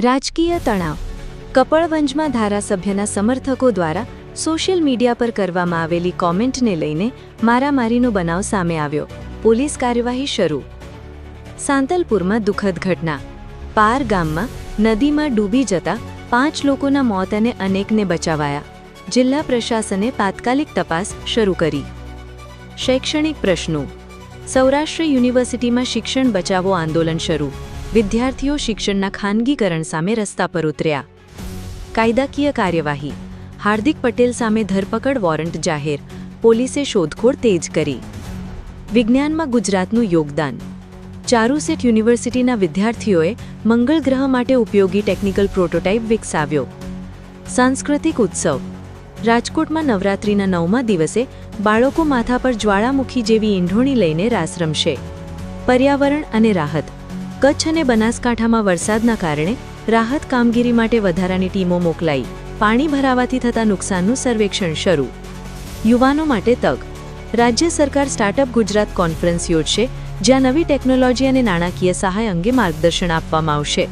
રાજકીય તણાવ. કપડવંજમાં ધારાસભ્યના સમર્થકો દ્વારા સોશિયલ મીડિયા પર કરવામાં આવેલી કોમેન્ટને લઈને મારામારીનો બનાવ સામે આવ્યો. પોલીસ કાર્યવાહી શરૂ. સાંતલપુરમાં દુઃખદ ઘટના. પાર ગામમાં નદીમાં ડૂબી જતા 5 લોકોના મોત અને અનેકને બચાવાયા. જિલ્લા પ્રશાસને તાત્કાલિક તપાસ શરૂ કરી. શૈક્ષણિક પ્રશ્નો. સૌરાષ્ટ્ર યુનિવર્સિટીમાં શિક્ષણ બચાવો આંદોલન શરૂ. વિદ્યાર્થીઓ શિક્ષણના ખાનગીકરણ સામે રસ્તા પર ઉતર્યા. કાયદાકીય કાર્યવાહી. હાર્દિક પટેલ સામે ધરપકડ વોરંટ જાહેર. પોલીસે શોધખોળ તેજ કરી. વિજ્ઞાનમાં ગુજરાતનું યોગદાન. ચારુસેટ યુનિવર્સિટીના વિદ્યાર્થીઓએ મંગળ ગ્રહ માટે ઉપયોગી ટેકનિકલ પ્રોટોટાઇપ વિકસાવ્યો. સાંસ્કૃતિક ઉત્સવ. રાજકોટમાં નવરાત્રિના 9મા દિવસે બાળકો માથા પર જ્વાળામુખી જેવી ઈંઢોણી લઈને રાસ રમશે. પર્યાવરણ અને રાહત. કચ્છ અને બનાસકાંઠામાં વરસાદના કારણે રાહત કામગીરી માટે વધારાની ટીમો મોકલાઈ. પાણી ભરાવાથી થતા નુકસાનનું સર્વેક્ષણ શરૂ. યુવાનો માટે તક. રાજ્ય સરકાર સ્ટાર્ટઅપ ગુજરાત કોન્ફરન્સ યોજશે, જ્યાં નવી ટેકનોલોજી અને નાણાકીય સહાય અંગે માર્ગદર્શન આપવામાં આવશે.